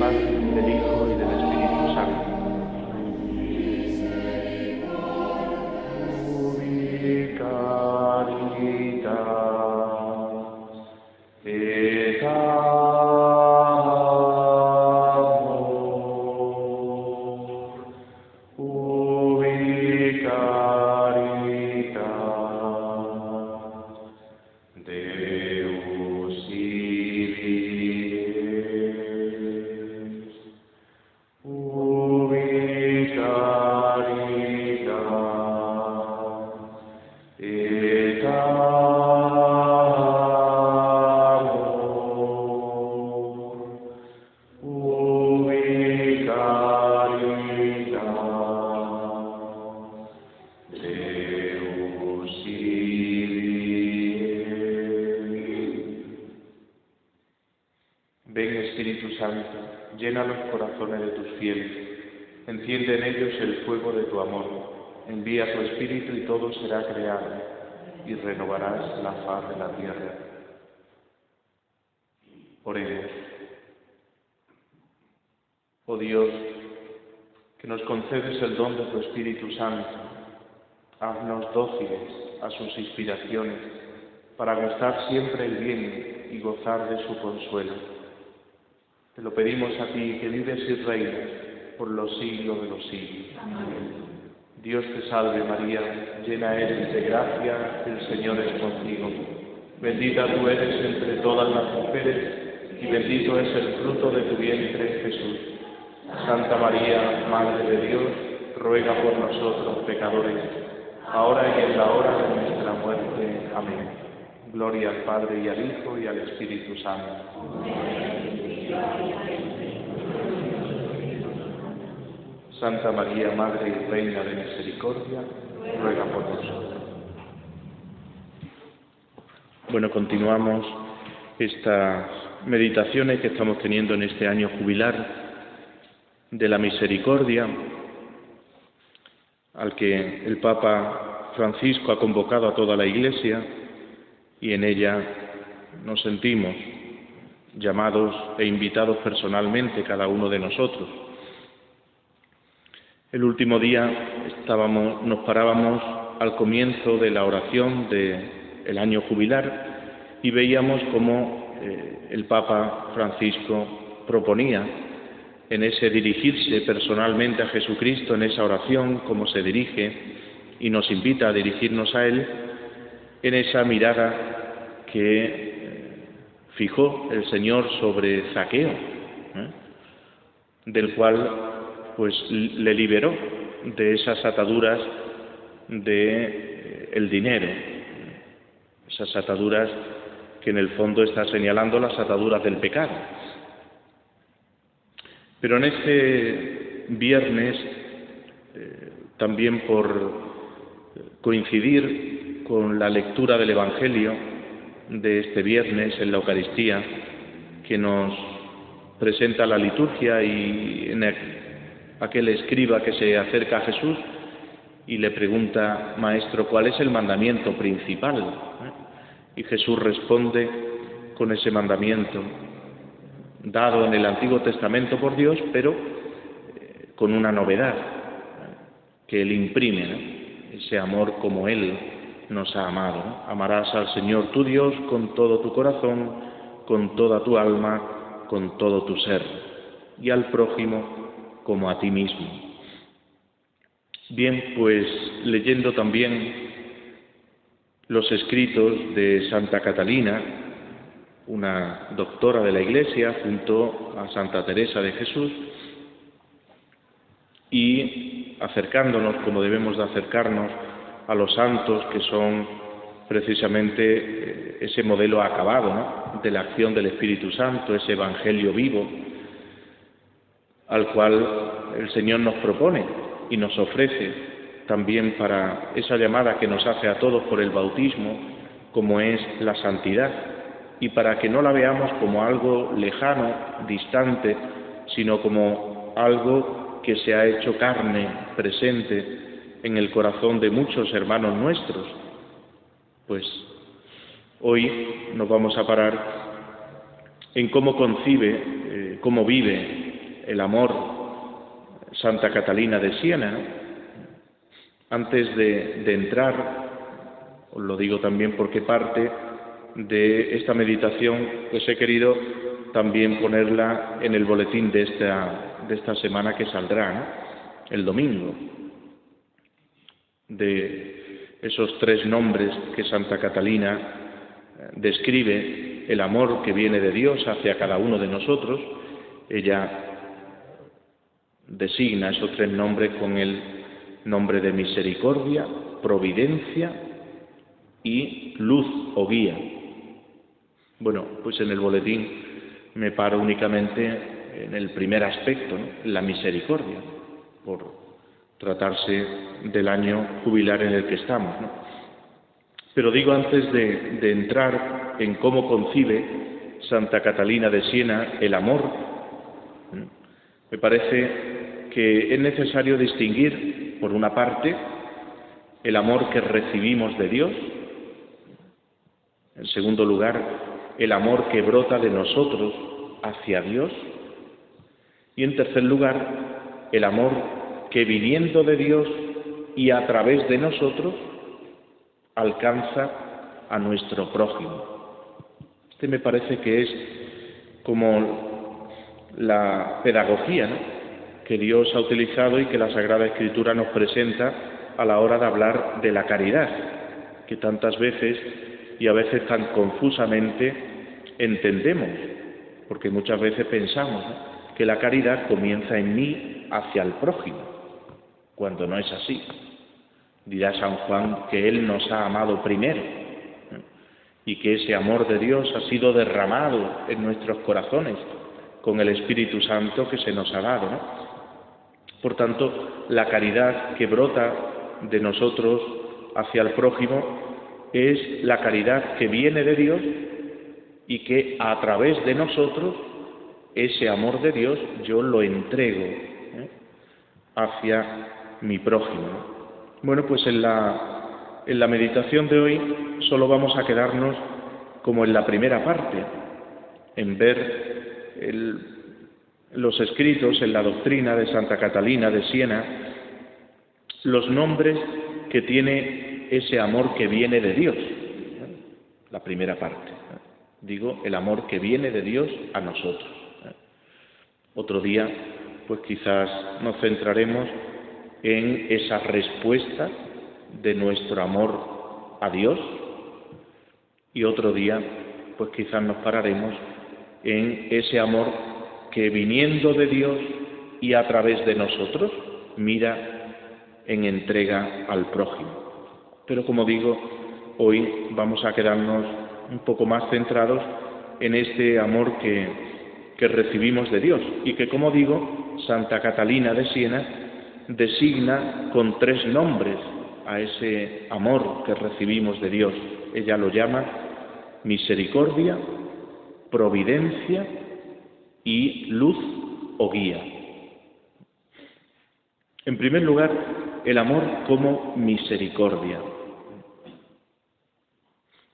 Padre, del Hijo y del Espíritu Santo. Ven, Espíritu Santo, llena los corazones de tus fieles, enciende en ellos el fuego de tu amor, envía tu Espíritu y todo será creado, y renovarás la faz de la tierra. Oremos. Oh Dios, que nos concedes el don de tu Espíritu Santo, haznos dóciles a sus inspiraciones, para gustar siempre el bien y gozar de su consuelo. Te lo pedimos a ti, que vives y reinas por los siglos de los siglos. Amén. Dios te salve María, llena eres de gracia, el Señor es contigo. Bendita tú eres entre todas las mujeres, y bendito es el fruto de tu vientre, Jesús. Santa María, Madre de Dios, ruega por nosotros pecadores, ahora y en la hora de nuestra muerte. Amén. Gloria al Padre, y al Hijo, y al Espíritu Santo. Santa María, Madre y Reina de Misericordia, ruega por nosotros. Bueno, continuamos estas meditaciones que estamos teniendo en este año jubilar de la Misericordia, al que el Papa Francisco ha convocado a toda la Iglesia, y en ella nos sentimos llamados e invitados personalmente cada uno de nosotros. El último día nos parábamos al comienzo de la oración del año jubilar y veíamos cómo el Papa Francisco proponía en ese dirigirse personalmente a Jesucristo, en esa oración, cómo se dirige y nos invita a dirigirnos a Él, en esa mirada que fijó el Señor sobre Zaqueo, del cual pues le liberó de esas ataduras del dinero, esas ataduras que en el fondo está señalando las ataduras del pecado. Pero en este viernes, también por coincidir con la lectura del Evangelio de este viernes en la Eucaristía, que nos presenta la liturgia, y en aquel escriba que se acerca a Jesús y le pregunta: Maestro, ¿cuál es el mandamiento principal? Y Jesús responde con ese mandamiento dado en el Antiguo Testamento por Dios, pero con una novedad que Él imprime, ese amor como Él nos ha amado. Amarás al Señor tu Dios con todo tu corazón, con toda tu alma, con todo tu ser, y al prójimo como a ti mismo. Bien, pues leyendo también los escritos de Santa Catalina, una doctora de la Iglesia, junto a Santa Teresa de Jesús, y acercándonos, como debemos de acercarnos, a los santos, que son precisamente ese modelo acabado, ¿no?, de la acción del Espíritu Santo, ese Evangelio vivo, al cual el Señor nos propone y nos ofrece también para esa llamada que nos hace a todos por el bautismo, como es la santidad, y para que no la veamos como algo lejano, distante, sino como algo que se ha hecho carne, presente en el corazón de muchos hermanos nuestros. Pues hoy nos vamos a parar en cómo concibe, cómo vive el amor Santa Catalina de Siena, ¿no? Antes de entrar, os lo digo también porque parte de esta meditación, pues he querido también ponerla en el boletín de esta semana que saldrá, ¿no? El domingo, de esos 3 nombres que Santa Catalina describe, el amor que viene de Dios hacia cada uno de nosotros. Ella designa esos 3 nombres con el nombre de misericordia, providencia y luz o guía. Bueno, pues en el boletín me paro únicamente en el primer aspecto, ¿no? La misericordia, por tratarse del año jubilar en el que estamos, ¿no? Pero digo, antes de entrar en cómo concibe Santa Catalina de Siena el amor, me parece que es necesario distinguir, por una parte, el amor que recibimos de Dios, en segundo lugar, el amor que brota de nosotros hacia Dios, y en tercer lugar, el amor que viniendo de Dios y a través de nosotros alcanza a nuestro prójimo. Este me parece que es como la pedagogía, ¿no?, que Dios ha utilizado y que la Sagrada Escritura nos presenta a la hora de hablar de la caridad, que tantas veces y a veces tan confusamente entendemos, porque muchas veces pensamos, ¿no?, que la caridad comienza en mí hacia el prójimo, cuando no es así. Dirá San Juan que Él nos ha amado primero, ¿no?, y que ese amor de Dios ha sido derramado en nuestros corazones con el Espíritu Santo que se nos ha dado, ¿no? Por tanto, la caridad que brota de nosotros hacia el prójimo es la caridad que viene de Dios y que a través de nosotros, ese amor de Dios, yo lo entrego hacia mi prójimo. Bueno, pues en la meditación de hoy solo vamos a quedarnos como en la primera parte, en ver los escritos, en la doctrina de Santa Catalina de Siena, los nombres que tiene ese amor que viene de Dios. La primera parte, digo, el amor que viene de Dios a nosotros. Otro día, pues quizás nos centraremos en esa respuesta de nuestro amor a Dios, y otro día, pues quizás nos pararemos en ese amor que viniendo de Dios y a través de nosotros mira en entrega al prójimo. Pero como digo, hoy vamos a quedarnos un poco más centrados en este amor que recibimos de Dios y que, como digo, Santa Catalina de Siena designa con 3 nombres a ese amor que recibimos de Dios. Ella lo llama misericordia, providencia y luz o guía. En primer lugar, el amor como misericordia.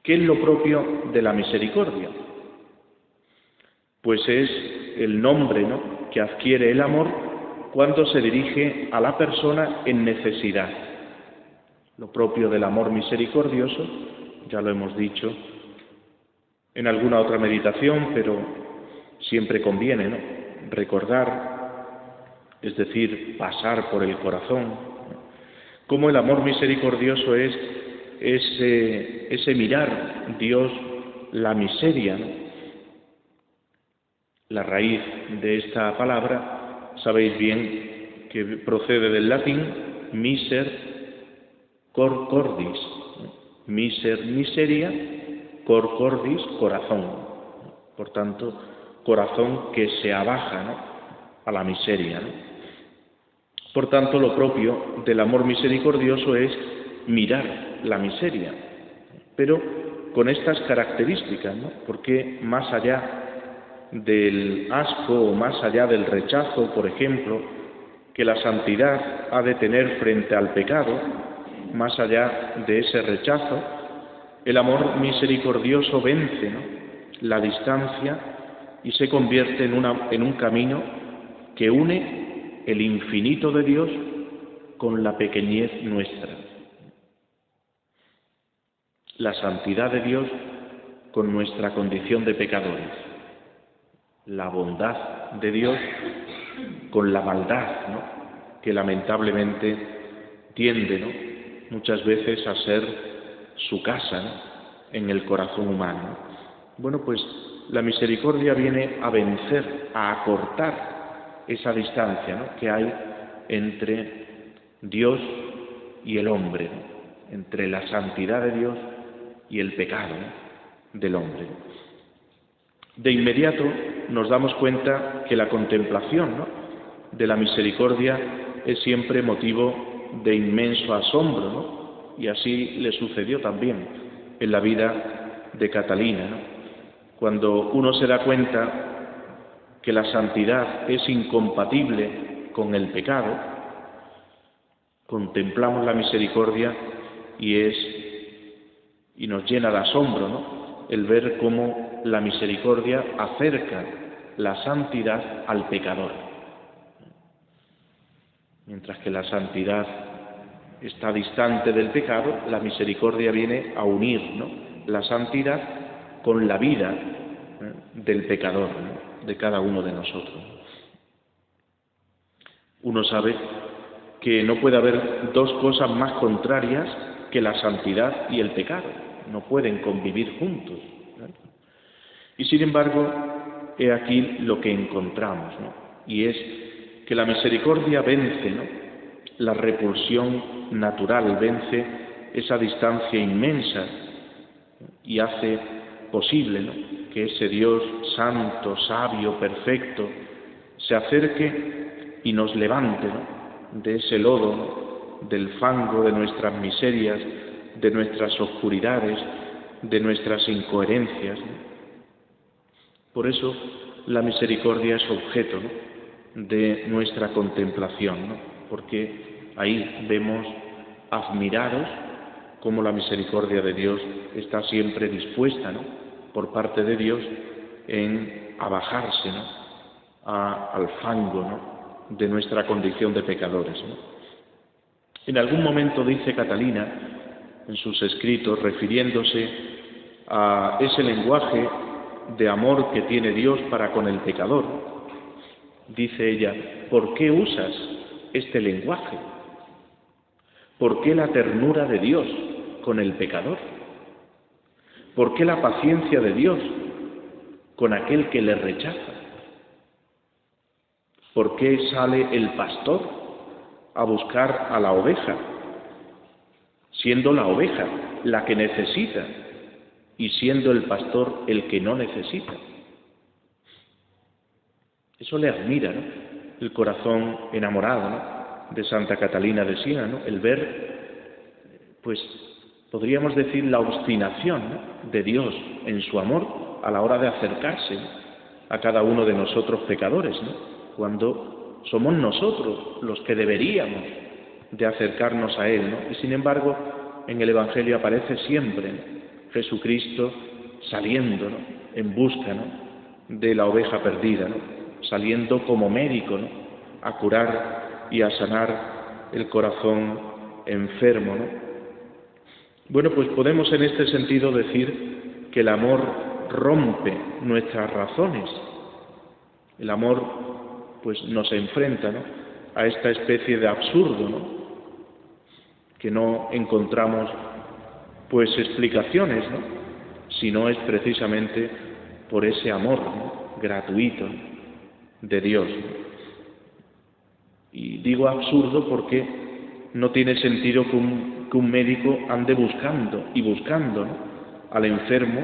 ¿Qué es lo propio de la misericordia? Pues es el nombre, ¿no?, que adquiere el amor cuando se dirige a la persona en necesidad. Lo propio del amor misericordioso, ya lo hemos dicho en alguna otra meditación, pero siempre conviene, ¿no?, recordar, es decir, pasar por el corazón, cómo el amor misericordioso es ese mirar Dios la miseria, ¿no? La raíz de esta palabra, sabéis bien que procede del latín miser cor cordis, miser miseria, cor cordis corazón. Por tanto, corazón que se abaja, ¿no?, a la miseria, ¿no? Por tanto, lo propio del amor misericordioso es mirar la miseria, pero con estas características, ¿no?, porque más allá del asco o más allá del rechazo, por ejemplo, que la santidad ha de tener frente al pecado, más allá de ese rechazo, el amor misericordioso vence, ¿no?, la distancia y se convierte en un camino que une el infinito de Dios con la pequeñez nuestra. La santidad de Dios con nuestra condición de pecadores. La bondad de Dios con la maldad, ¿no?, que lamentablemente tiende, ¿no?, muchas veces a ser su casa, ¿no?, en el corazón humano. Bueno, pues la misericordia viene a vencer, a acortar esa distancia, ¿no?, que hay entre Dios y el hombre, ¿no?, entre la santidad de Dios y el pecado, ¿no?, del hombre. De inmediato nos damos cuenta que la contemplación, ¿no?, de la misericordia es siempre motivo de inmenso asombro, ¿no? Y así le sucedió también en la vida de Catalina, ¿no? Cuando uno se da cuenta que la santidad es incompatible con el pecado, contemplamos la misericordia y nos llena de asombro, ¿no?, el ver cómo la misericordia acerca la santidad al pecador. Mientras que la santidad está distante del pecado, la misericordia viene a unir, ¿no?, la santidad con la vida del pecador, ¿no?, de cada uno de nosotros. Uno sabe que no puede haber dos cosas más contrarias que la santidad y el pecado. No pueden convivir juntos, ¿no? Y sin embargo, he aquí lo que encontramos, ¿no?, y es que la misericordia vence, ¿no?, la repulsión natural, vence esa distancia inmensa y hace posible, ¿no?, que ese Dios santo, sabio, perfecto, se acerque y nos levante, ¿no?, de ese lodo, ¿no?, del fango de nuestras miserias, de nuestras oscuridades, de nuestras incoherencias, ¿no? Por eso la misericordia es objeto, ¿no?, de nuestra contemplación, ¿no?, porque ahí vemos admirados cómo la misericordia de Dios está siempre dispuesta, ¿no?, por parte de Dios en abajarse, ¿no?, al fango, ¿no?, de nuestra condición de pecadores, ¿no? En algún momento dice Catalina en sus escritos, refiriéndose a ese lenguaje de amor que tiene Dios para con el pecador, dice ella: ¿por qué usas este lenguaje? ¿Por qué la ternura de Dios con el pecador? ¿Por qué la paciencia de Dios con aquel que le rechaza? ¿Por qué sale el pastor a buscar a la oveja, siendo la oveja la que necesita y siendo el pastor el que no necesita? Eso le admira, ¿no?, el corazón enamorado, ¿no?, de Santa Catalina de Siena, ¿no?, el ver, pues, podríamos decir, la obstinación, ¿no?, de Dios en su amor a la hora de acercarse, ¿no?, a cada uno de nosotros pecadores, ¿no?, cuando somos nosotros los que deberíamos de acercarnos a Él, ¿no? Y sin embargo, en el Evangelio aparece siempre, ¿no?, Jesucristo saliendo, ¿no?, en busca, ¿no?, de la oveja perdida, ¿no?, saliendo como médico, ¿no?, a curar y a sanar el corazón enfermo, ¿no? Bueno, pues podemos en este sentido decir que el amor rompe nuestras razones. El amor, pues, nos enfrenta, ¿no?, a esta especie de absurdo, ¿no?, que no encontramos, pues, explicaciones, ¿no?, si no es precisamente por ese amor, ¿no?, gratuito de Dios. Y digo absurdo porque no tiene sentido que un médico ande buscando y buscando, ¿no?, al enfermo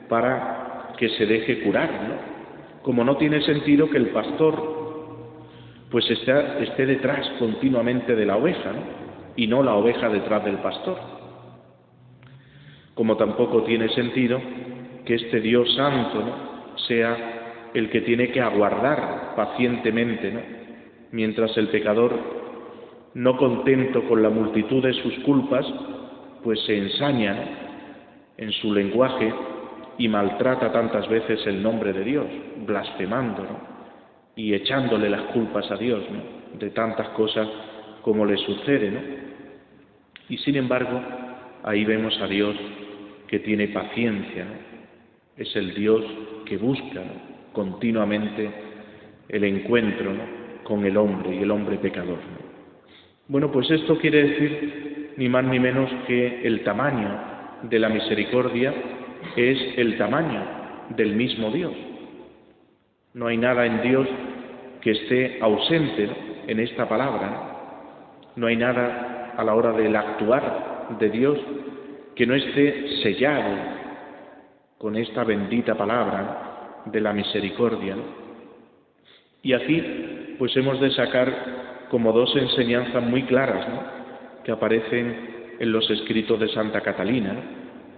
para que se deje curar, ¿no? Como no tiene sentido que el pastor, pues, esté detrás continuamente de la oveja, ¿no?, y no la oveja detrás del pastor. Como tampoco tiene sentido que este Dios santo, ¿no?, sea el que tiene que aguardar pacientemente, ¿no?, mientras el pecador, no contento con la multitud de sus culpas, pues se ensaña, ¿no?, en su lenguaje y maltrata tantas veces el nombre de Dios, blasfemando, ¿no?, y echándole las culpas a Dios, ¿no?, de tantas cosas como le sucede, ¿no? Y sin embargo, ahí vemos a Dios que tiene paciencia, ¿no? Es el Dios que busca, ¿no?, continuamente el encuentro, ¿no?, con el hombre y el hombre pecador, ¿no? Bueno, pues esto quiere decir ni más ni menos que el tamaño de la misericordia es el tamaño del mismo Dios. No hay nada en Dios que esté ausente, ¿no?, en esta palabra, ¿no? No hay nada a la hora del actuar de Dios que no esté sellado con esta bendita palabra, ¿no?, de la misericordia, ¿no? Y aquí pues hemos de sacar como dos enseñanzas muy claras, ¿no?, que aparecen en los escritos de Santa Catalina, ¿no?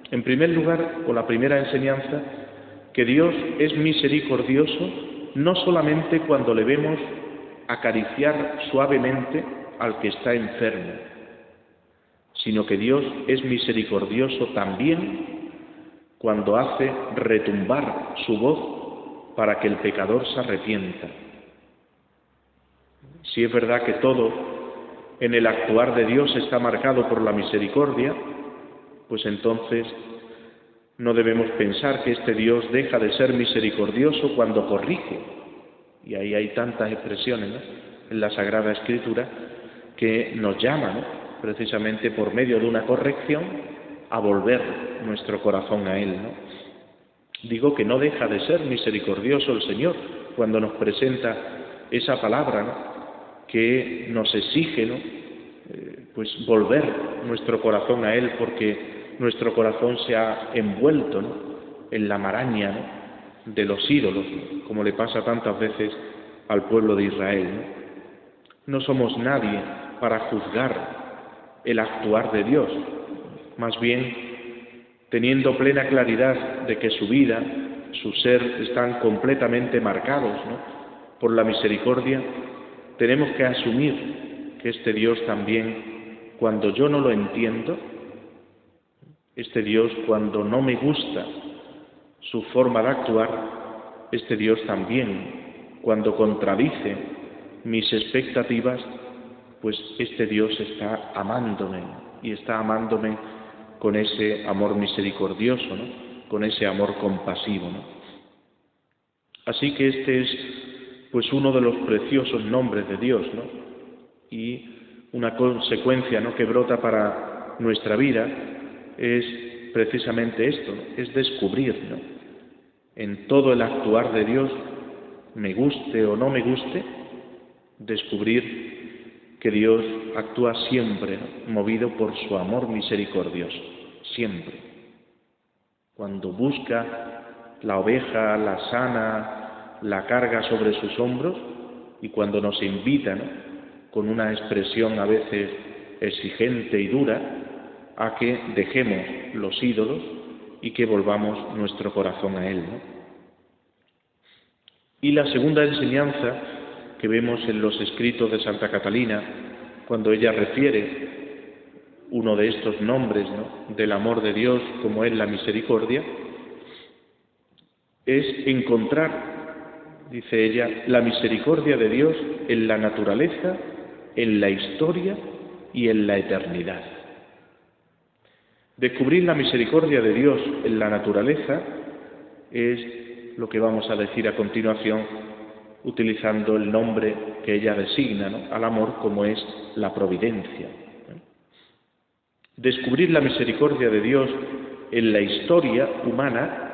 En primer lugar, o la primera enseñanza, que Dios es misericordioso no solamente cuando le vemos acariciar suavemente al que está enfermo, sino que Dios es misericordioso también cuando hace retumbar su voz para que el pecador se arrepienta. Si es verdad que todo en el actuar de Dios está marcado por la misericordia, pues entonces no debemos pensar que este Dios deja de ser misericordioso cuando corrige. Y ahí hay tantas expresiones, ¿no?, en la Sagrada Escritura que nos llaman, ¿no?, precisamente por medio de una corrección a volver nuestro corazón a Él, ¿no? Digo que no deja de ser misericordioso el Señor cuando nos presenta esa palabra, ¿no?, que nos exige, ¿no?, pues volver nuestro corazón a Él, porque nuestro corazón se ha envuelto, ¿no?, en la maraña, ¿no?, de los ídolos, ¿no?, como le pasa tantas veces al pueblo de Israel, ¿no? No somos nadie para juzgar el actuar de Dios, más bien teniendo plena claridad de que su vida, su ser están completamente marcados, ¿no?, por la misericordia, tenemos que asumir que este Dios también, cuando yo no lo entiendo, este Dios cuando no me gusta su forma de actuar, este Dios también, cuando contradice mis expectativas, pues este Dios está amándome, y está amándome con ese amor misericordioso, ¿no?, con ese amor compasivo, ¿no? Así que este es pues uno de los preciosos nombres de Dios, ¿no? Y una consecuencia, ¿no?, que brota para nuestra vida es precisamente esto, ¿no?, es descubrir, ¿no?, en todo el actuar de Dios, me guste o no me guste, descubrir que Dios actúa siempre, ¿no?, movido por su amor misericordioso, siempre. Cuando busca la oveja, la sana, la carga sobre sus hombros, y cuando nos invita, ¿no?, con una expresión a veces exigente y dura, a que dejemos los ídolos y que volvamos nuestro corazón a Él, ¿no? Y la segunda enseñanza que vemos en los escritos de Santa Catalina, cuando ella refiere uno de estos nombres, ¿no?, del amor de Dios, como es la misericordia, es encontrar, dice ella, la misericordia de Dios en la naturaleza, en la historia y en la eternidad. Descubrir la misericordia de Dios en la naturaleza es lo que vamos a decir a continuación, utilizando el nombre que ella designa, ¿no?, al amor, como es la providencia. Descubrir la misericordia de Dios en la historia humana,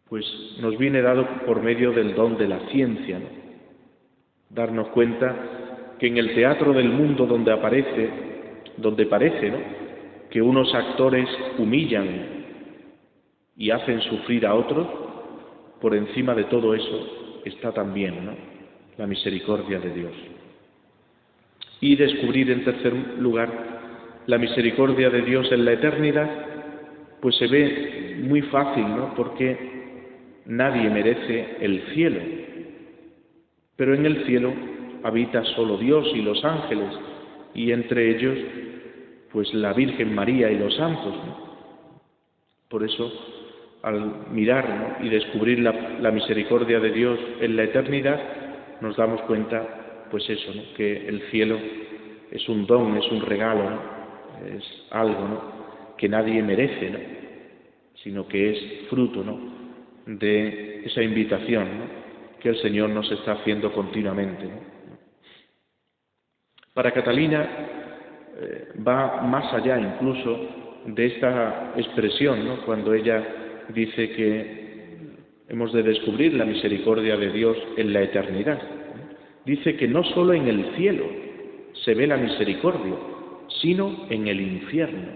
pues nos viene dado por medio del don de la ciencia, ¿no? Darnos cuenta que en el teatro del mundo donde parece, ¿no?, que unos actores humillan y hacen sufrir a otros, por encima de todo eso está también, ¿no?, la misericordia de Dios. Y descubrir, en tercer lugar, la misericordia de Dios en la eternidad, pues se ve muy fácil, ¿no?, porque nadie merece el cielo, pero en el cielo habita solo Dios y los ángeles, y entre ellos, pues la Virgen María y los santos, ¿no? Por eso al mirar, ¿no?, y descubrir la misericordia de Dios en la eternidad, nos damos cuenta, pues eso, ¿no?, que el cielo es un don, es un regalo, ¿no?, es algo, ¿no?, que nadie merece, ¿no?, sino que es fruto, ¿no?, de esa invitación, ¿no?, que el Señor nos está haciendo continuamente, ¿no? Para Catalina va más allá incluso de esta expresión, ¿no?, cuando ella dice que hemos de descubrir la misericordia de Dios en la eternidad. Dice que no solo en el cielo se ve la misericordia, sino en el infierno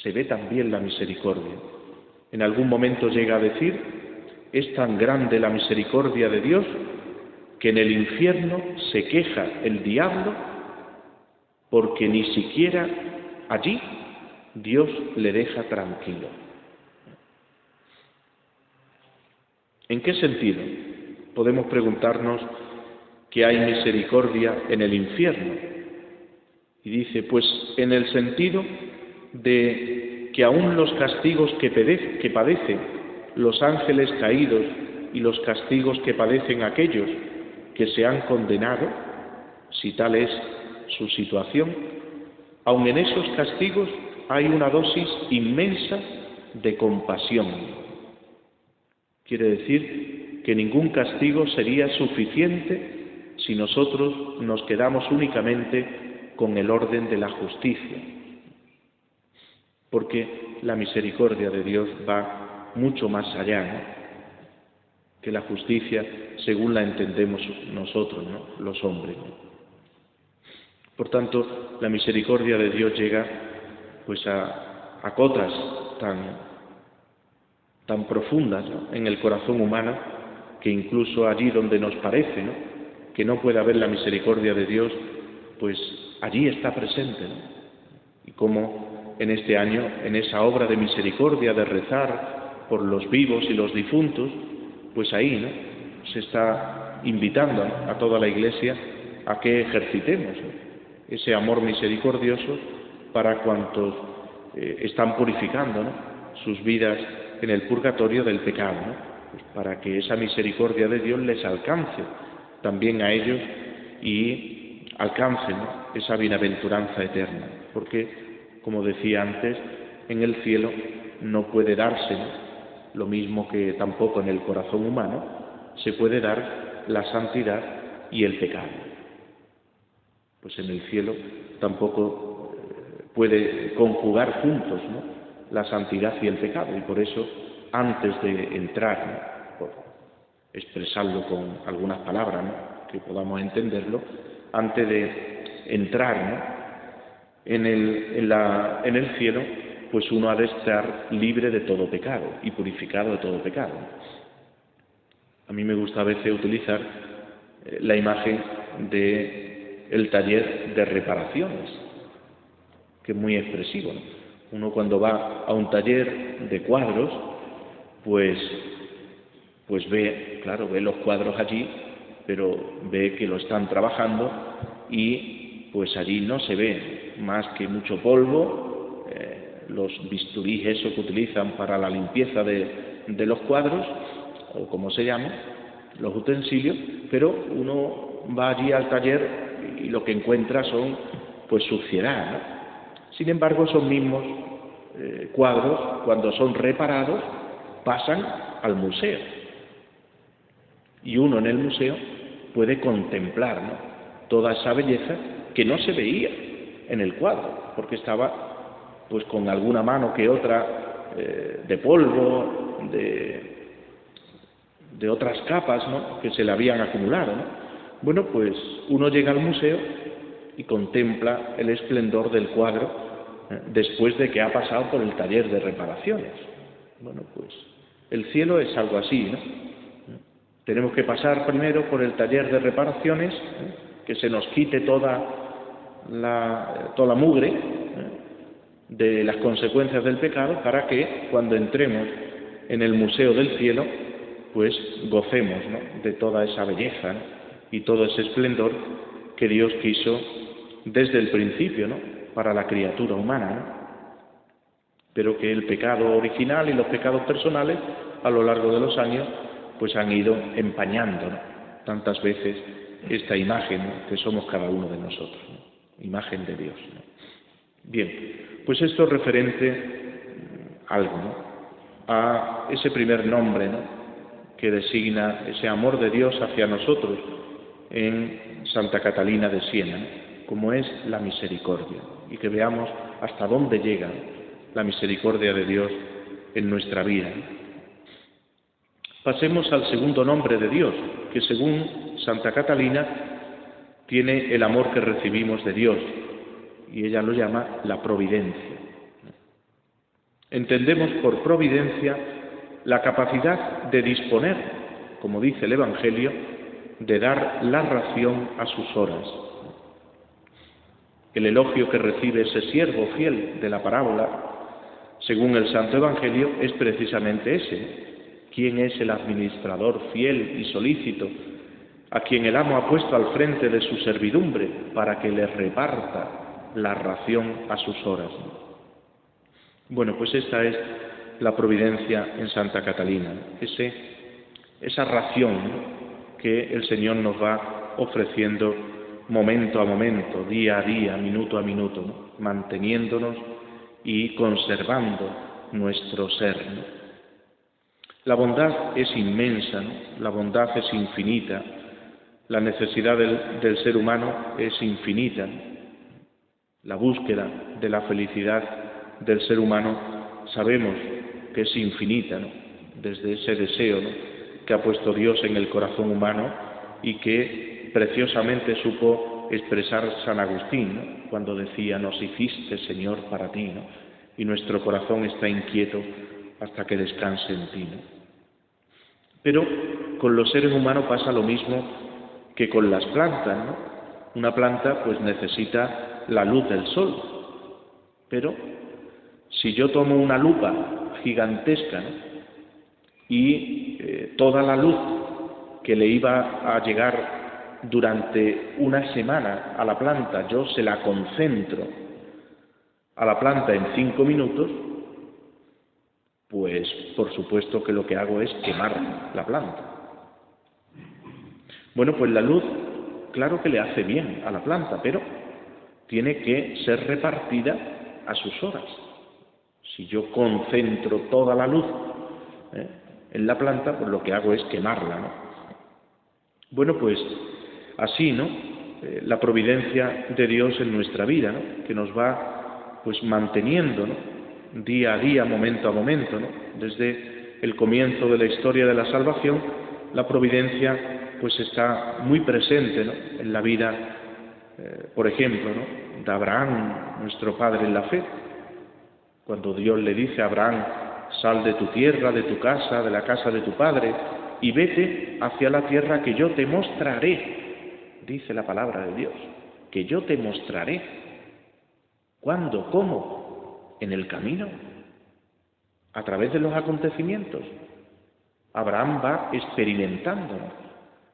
se ve también la misericordia. En algún momento llega a decir: es tan grande la misericordia de Dios que en el infierno se queja el diablo porque ni siquiera allí Dios le deja tranquilo. ¿En qué sentido podemos preguntarnos que hay misericordia en el infierno? Y dice, pues en el sentido de que aún los castigos que padecen los ángeles caídos y los castigos que padecen aquellos que se han condenado, si tal es su situación, aun en esos castigos hay una dosis inmensa de compasión. Quiere decir que ningún castigo sería suficiente si nosotros nos quedamos únicamente con el orden de la justicia, porque la misericordia de Dios va mucho más allá, ¿no?, que la justicia según la entendemos nosotros, ¿no?, los hombres, ¿no? Por tanto, la misericordia de Dios llega pues a cotas tan profundas, ¿no?, en el corazón humano, que incluso allí donde nos parece, ¿no?, que no puede haber la misericordia de Dios, pues allí está presente, ¿no? Y como en este año, en esa obra de misericordia, de rezar por los vivos y los difuntos, pues ahí, ¿no?, se está invitando, ¿no?, a toda la Iglesia a que ejercitemos, ¿no?, ese amor misericordioso para cuantos están purificando, ¿no?, sus vidas en el purgatorio del pecado, ¿no?, pues para que esa misericordia de Dios les alcance también a ellos y alcancen, ¿no?, esa bienaventuranza eterna, porque, como decía antes, en el cielo no puede darse, ¿no?, lo mismo que tampoco en el corazón humano se puede dar la santidad y el pecado. Pues en el cielo tampoco puede conjugar juntos, ¿no?, la santidad y el pecado, y por eso antes de entrar, ¿no?, por expresarlo con algunas palabras, ¿no?, que podamos entenderlo, antes de entrar, ¿no?, en el cielo, pues uno ha de estar libre de todo pecado y purificado de todo pecado. A mí me gusta a veces utilizar la imagen del taller de reparaciones, que es muy expresivo, ¿no? Uno cuando va a un taller de cuadros, pues ve, claro, ve los cuadros allí, pero ve que lo están trabajando y pues allí no se ve más que mucho polvo, los bisturís esos que utilizan para la limpieza de los cuadros, o como se llama, los utensilios, pero uno va allí al taller y lo que encuentra son pues suciedad, ¿no? Sin embargo, esos mismos cuadros, cuando son reparados, pasan al museo. Y uno en el museo puede contemplar, ¿no?, toda esa belleza que no se veía en el cuadro, porque estaba pues con alguna mano que otra de polvo, de otras capas, ¿no?, que se le habían acumulado, ¿no? Bueno, pues uno llega al museo y contempla el esplendor del cuadro después de que ha pasado por el taller de reparaciones. Bueno, pues el cielo es algo así, ¿no? Tenemos que pasar primero por el taller de reparaciones, que se nos quite toda la mugre de las consecuencias del pecado, para que cuando entremos en el museo del cielo, pues gocemos, ¿no?, de toda esa belleza, ¿no?, y todo ese esplendor que Dios quiso desde el principio, ¿no?, para la criatura humana, ¿no? pero que el pecado original y los pecados personales a lo largo de los años pues han ido empañando, ¿no?, tantas veces esta imagen, ¿no?, que somos cada uno de nosotros, ¿no?, imagen de Dios, ¿no? Bien, pues esto es referente algo, ¿no?, a ese primer nombre, ¿no?, que designa ese amor de Dios hacia nosotros en Santa Catalina de Siena, ¿no?, como es la misericordia, y que veamos hasta dónde llega la misericordia de Dios en nuestra vida. Pasemos al segundo nombre de Dios, que según Santa Catalina tiene el amor que recibimos de Dios, y ella lo llama la providencia. Entendemos por providencia la capacidad de disponer, como dice el Evangelio, de dar la ración a sus horas. El elogio que recibe ese siervo fiel de la parábola, según el Santo Evangelio, es precisamente ese. ¿Quién es el administrador fiel y solícito a quien el amo ha puesto al frente de su servidumbre para que le reparta la ración a sus horas? Bueno, pues esta es la providencia en Santa Catalina, esa ración que el Señor nos va ofreciendo momento a momento, día a día, minuto a minuto, ¿no?, manteniéndonos y conservando nuestro ser, ¿no? La bondad es inmensa, ¿no?, la bondad es infinita, la necesidad del ser humano es infinita, ¿no? La búsqueda de la felicidad del ser humano sabemos que es infinita, ¿no?, desde ese deseo, ¿no?, que ha puesto Dios en el corazón humano y que preciosamente supo expresar San Agustín, ¿no?, cuando decía: nos hiciste, Señor, para ti, ¿no?, y nuestro corazón está inquieto hasta que descanse en ti, ¿no? Pero con los seres humanos pasa lo mismo que con las plantas, ¿no? Una planta pues necesita la luz del sol, pero si yo tomo una lupa gigantesca, ¿no?, y toda la luz que le iba a llegar durante una semana a la planta, yo se la concentro a la planta en 5 minutos, pues por supuesto que lo que hago es quemar la planta. Bueno, pues la luz, claro que le hace bien a la planta, pero tiene que ser repartida a sus horas. Si yo concentro toda la luz en la planta, pues lo que hago es quemarla, ¿no? Bueno, pues así, ¿no?, la providencia de Dios en nuestra vida, ¿no?, que nos va pues manteniendo, ¿no?, día a día, momento a momento, ¿no? Desde el comienzo de la historia de la salvación, la providencia pues está muy presente, ¿no?, en la vida, por ejemplo, ¿no?, de Abraham, nuestro padre en la fe. Cuando Dios le dice a Abraham: sal de tu tierra, de tu casa, de la casa de tu padre, y vete hacia la tierra que yo te mostraré, dice la palabra de Dios, que yo te mostraré. ¿Cuándo? ¿Cómo? En el camino, a través de los acontecimientos. Abraham va experimentando, ¿no?,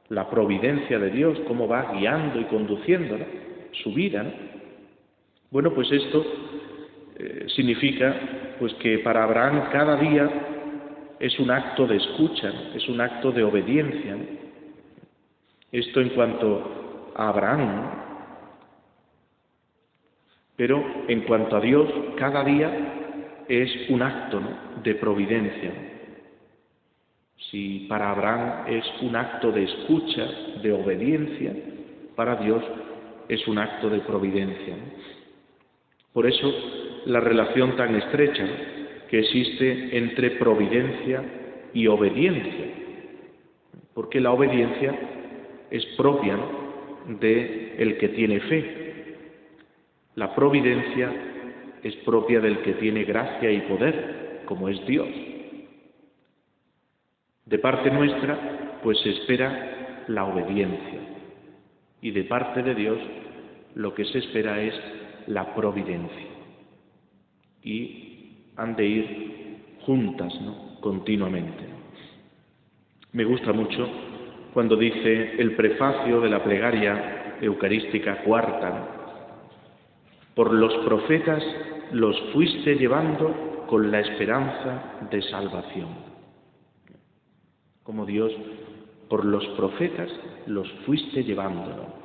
la providencia de Dios, cómo va guiando y conduciendo, ¿no?, su vida, ¿no? Bueno, pues esto significa pues que para Abraham cada día es un acto de escucha, ¿no?, es un acto de obediencia, ¿no? Esto en cuanto a Abraham, ¿no? Pero en cuanto a Dios, cada día es un acto, ¿no?, de providencia. Si para Abraham es un acto de escucha, de obediencia, para Dios es un acto de providencia, ¿no? Por eso la relación tan estrecha que existe entre providencia y obediencia, porque la obediencia es propia, ¿no?, de el que tiene fe. La providencia es propia del que tiene gracia y poder, como es Dios. De parte nuestra, pues se espera la obediencia, y de parte de Dios lo que se espera es la providencia. Y han de ir juntas, ¿no?, continuamente. Me gusta mucho cuando dice el prefacio de la plegaria eucarística cuarta: por los profetas los fuiste llevando con la esperanza de salvación. Como Dios, por los profetas, los fuiste llevando, ¿no?,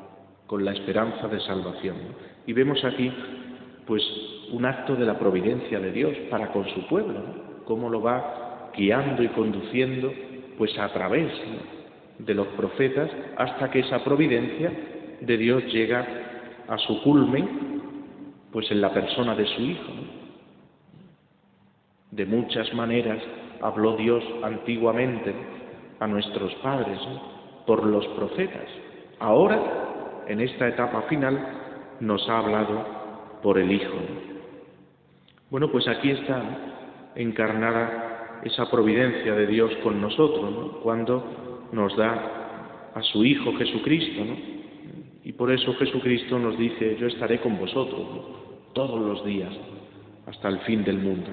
con la esperanza de salvación. Y vemos aquí, pues, un acto de la providencia de Dios para con su pueblo, ¿no?, cómo lo va guiando y conduciendo, pues, a través, ¿no?, de los profetas, hasta que esa providencia de Dios llega a su culmen, pues, en la persona de su Hijo, ¿no? De muchas maneras habló Dios antiguamente a nuestros padres, ¿no?, por los profetas. Ahora, en esta etapa final, nos ha hablado por el Hijo. Bueno, pues aquí está, ¿no?, encarnada esa providencia de Dios con nosotros, ¿no?, cuando nos da a su Hijo Jesucristo, ¿no? Y por eso Jesucristo nos dice: yo estaré con vosotros, ¿no?, todos los días, hasta el fin del mundo.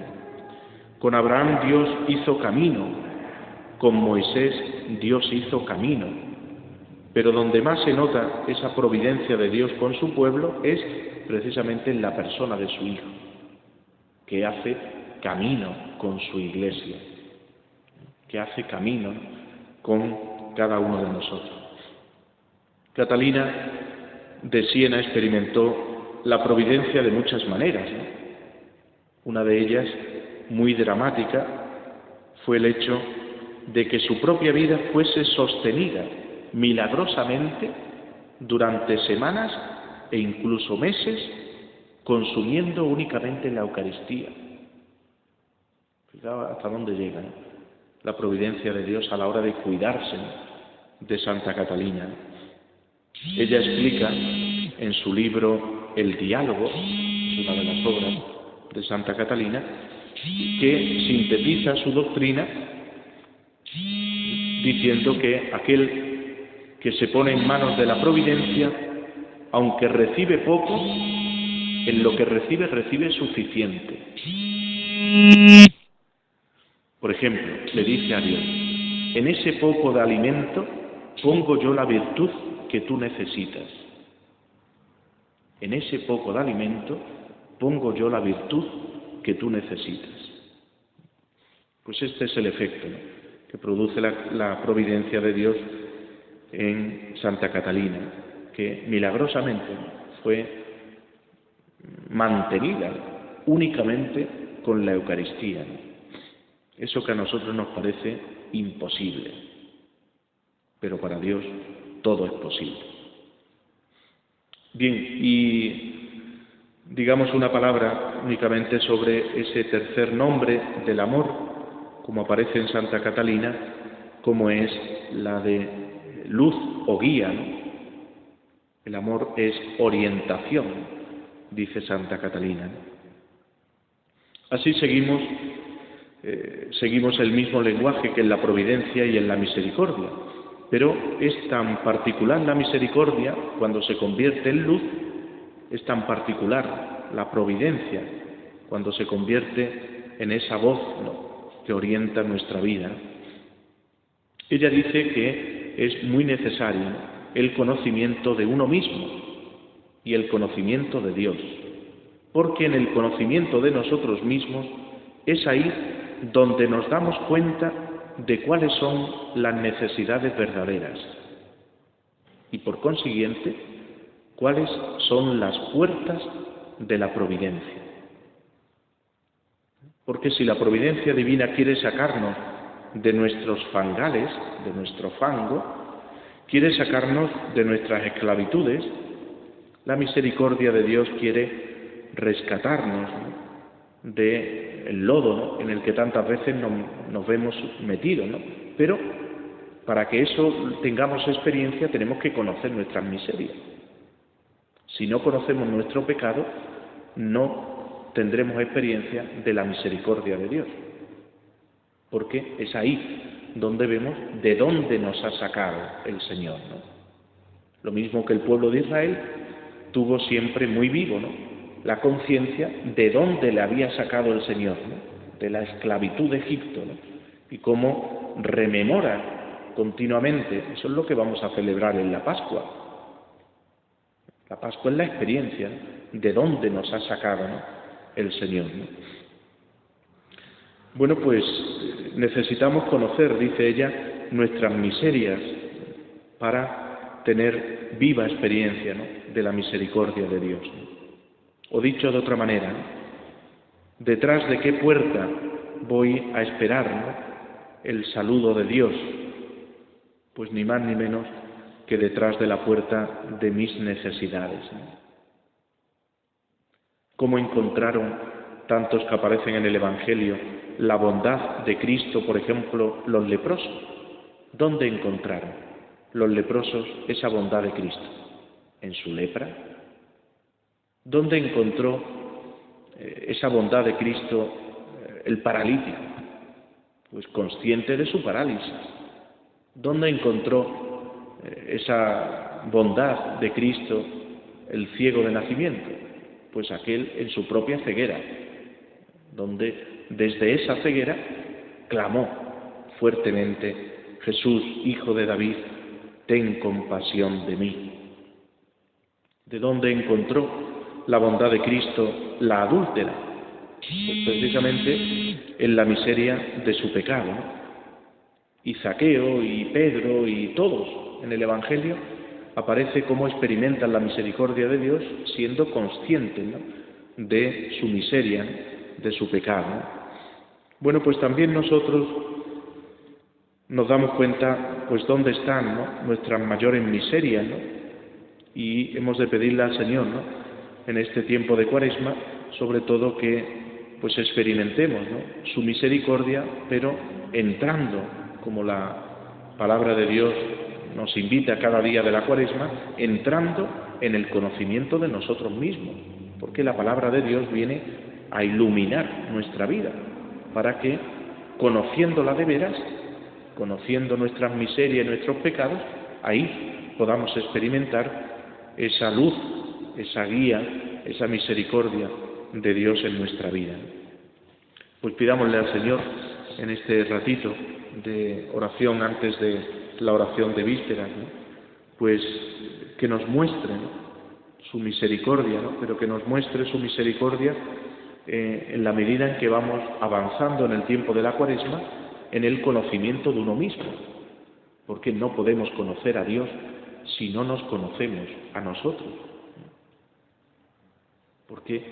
Con Abraham Dios hizo camino, con Moisés Dios hizo camino, pero donde más se nota esa providencia de Dios con su pueblo es precisamente en la persona de su Hijo, que hace camino con su Iglesia, que hace camino con cada uno de nosotros. Catalina de Siena experimentó la providencia de muchas maneras, ¿no? Una de ellas, muy dramática, fue el hecho de que su propia vida fuese sostenida milagrosamente durante semanas e incluso meses, consumiendo únicamente la Eucaristía. Fijaos hasta dónde llega, ¿no?, la providencia de Dios a la hora de cuidarse de Santa Catalina. Ella explica en su libro El Diálogo, una de las obras de Santa Catalina, que sintetiza su doctrina diciendo que aquel que se pone en manos de la providencia, aunque recibe poco, en lo que recibe, recibe suficiente. Por ejemplo, le dice a Dios: en ese poco de alimento pongo yo la virtud que tú necesitas. En ese poco de alimento pongo yo la virtud que tú necesitas. Pues este es el efecto, ¿no?, que produce la providencia de Dios en Santa Catalina, que milagrosamente fue mantenida únicamente con la Eucaristía, ¿no? Eso que a nosotros nos parece imposible, pero para Dios todo es posible. Bien, y digamos una palabra únicamente sobre ese tercer nombre del amor, como aparece en Santa Catalina, como es la de luz o guía, ¿no? El amor es orientación, dice Santa Catalina. Así seguimos el mismo lenguaje que en la providencia y en la misericordia, pero es tan particular la misericordia cuando se convierte en luz, es tan particular la providencia cuando se convierte en esa voz, ¿no?, que orienta nuestra vida. Ella dice que es muy necesario el conocimiento de uno mismo y el conocimiento de Dios, porque en el conocimiento de nosotros mismos es ahí donde nos damos cuenta de cuáles son las necesidades verdaderas y, por consiguiente, cuáles son las puertas de la providencia. Porque si la providencia divina quiere sacarnos de nuestros fangales, de nuestro fango, quiere sacarnos de nuestras esclavitudes, la misericordia de Dios quiere rescatarnos, ¿no?, del lodo, ¿no?, en el que tantas veces nos vemos metidos, ¿no? Pero para que eso tengamos experiencia tenemos que conocer nuestras miserias. Si no conocemos nuestro pecado, no tendremos experiencia de la misericordia de Dios, porque es ahí donde vemos de dónde nos ha sacado el Señor, ¿no? Lo mismo que el pueblo de Israel tuvo siempre muy vivo, ¿no?, la conciencia de dónde le había sacado el Señor, ¿no?, de la esclavitud de Egipto, ¿no?, y cómo rememora continuamente. Eso es lo que vamos a celebrar en la Pascua. La Pascua es la experiencia de dónde nos ha sacado, ¿no?, el Señor, ¿no? Bueno, pues necesitamos conocer, dice ella, nuestras miserias para tener viva experiencia, ¿no?, de la misericordia de Dios. O dicho de otra manera, ¿no?, ¿detrás de qué puerta voy a esperar, ¿no?, el saludo de Dios? Pues ni más ni menos que detrás de la puerta de mis necesidades, ¿no? ¿Cómo encontraron tantos que aparecen en el Evangelio la bondad de Cristo, por ejemplo, los leprosos? ¿Dónde encontraron los leprosos esa bondad de Cristo? ¿En su lepra? ¿Dónde encontró esa bondad de Cristo el paralítico? Pues consciente de su parálisis. ¿Dónde encontró esa bondad de Cristo el ciego de nacimiento? Pues aquel en su propia ceguera, donde desde esa ceguera clamó fuertemente: Jesús, Hijo de David, ten compasión de mí. ¿De dónde encontró la bondad de Cristo la adúltera? Pues precisamente en la miseria de su pecado, ¿no? Y Zaqueo y Pedro y todos en el Evangelio aparece cómo experimentan la misericordia de Dios siendo conscientes, ¿no?, de su miseria, de su pecado. Bueno, pues también nosotros nos damos cuenta, pues, dónde están, ¿no?, nuestras mayores miserias, ¿no? Y hemos de pedirle al Señor, ¿no?, en este tiempo de Cuaresma, sobre todo que pues experimentemos, ¿no?, su misericordia, pero entrando, como la palabra de Dios nos invita cada día de la Cuaresma, entrando en el conocimiento de nosotros mismos, porque la palabra de Dios viene a iluminar nuestra vida, para que, conociéndola de veras, conociendo nuestras miserias y nuestros pecados, ahí podamos experimentar esa luz, esa guía, esa misericordia de Dios en nuestra vida. Pues pidámosle al Señor en este ratito de oración antes de la oración de vísperas, ¿no?, pues que nos muestre, ¿no?, su misericordia, ¿no?, pero que nos muestre su misericordia en la medida en que vamos avanzando en el tiempo de la Cuaresma en el conocimiento de uno mismo, porque no podemos conocer a Dios si no nos conocemos a nosotros. Porque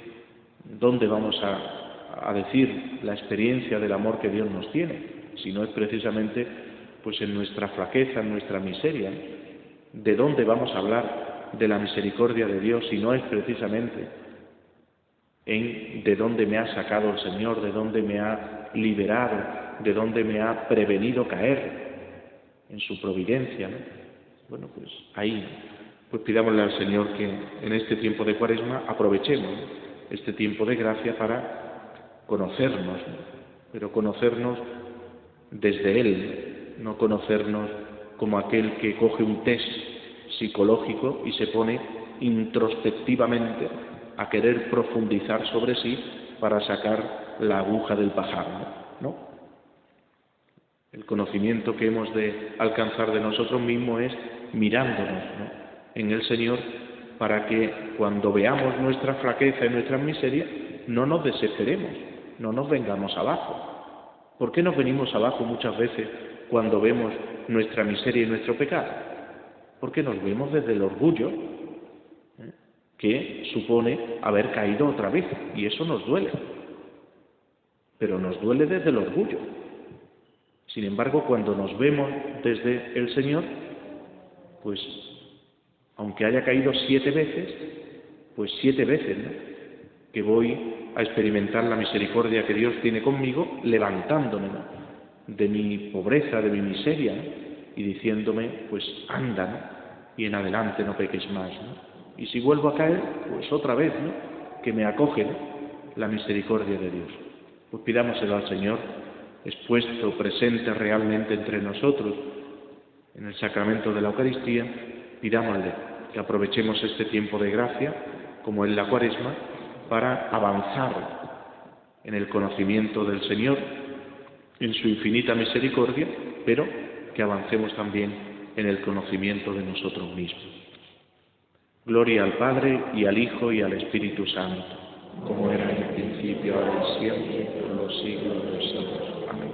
¿dónde vamos a decir la experiencia del amor que Dios nos tiene? Si no es precisamente pues en nuestra flaqueza, en nuestra miseria. ¿De dónde vamos a hablar de la misericordia de Dios si no es precisamente en de dónde me ha sacado el Señor, de dónde me ha liberado, de dónde me ha prevenido caer en su providencia, ¿no? Bueno, pues ahí, pues pidámosle al Señor que en este tiempo de Cuaresma aprovechemos, ¿no?, este tiempo de gracia para conocernos, ¿no?, pero conocernos desde Él, no conocernos como aquel que coge un test psicológico y se pone introspectivamente a querer profundizar sobre sí para sacar la aguja del pajar, ¿no? El conocimiento que hemos de alcanzar de nosotros mismos es mirándonos, ¿no?, en el Señor, para que cuando veamos nuestra flaqueza y nuestras miserias no nos desesperemos, no nos vengamos abajo. ¿Por qué nos venimos abajo muchas veces cuando vemos nuestra miseria y nuestro pecado? Porque nos vemos desde el orgullo, que supone haber caído otra vez, y eso nos duele. Pero nos duele desde el orgullo. Sin embargo, cuando nos vemos desde el Señor, pues aunque haya caído 7 veces, pues 7 veces, ¿no?, que voy a experimentar la misericordia que Dios tiene conmigo, levantándome, ¿no?, de mi pobreza, de mi miseria, ¿no?, y diciéndome, pues anda, ¿no?, y en adelante no peques más, ¿no? Y si vuelvo a caer, pues otra vez, ¿no?, que me acoge, ¿no?, la misericordia de Dios. Pues pidámoselo al Señor, expuesto, presente realmente entre nosotros en el sacramento de la Eucaristía. Pidámosle que aprovechemos este tiempo de gracia, como en la Cuaresma, para avanzar en el conocimiento del Señor, en su infinita misericordia, pero que avancemos también en el conocimiento de nosotros mismos. Gloria al Padre, y al Hijo, y al Espíritu Santo, como era en el principio. principio, ahora y siempre, por los siglos de los siglos. Amén.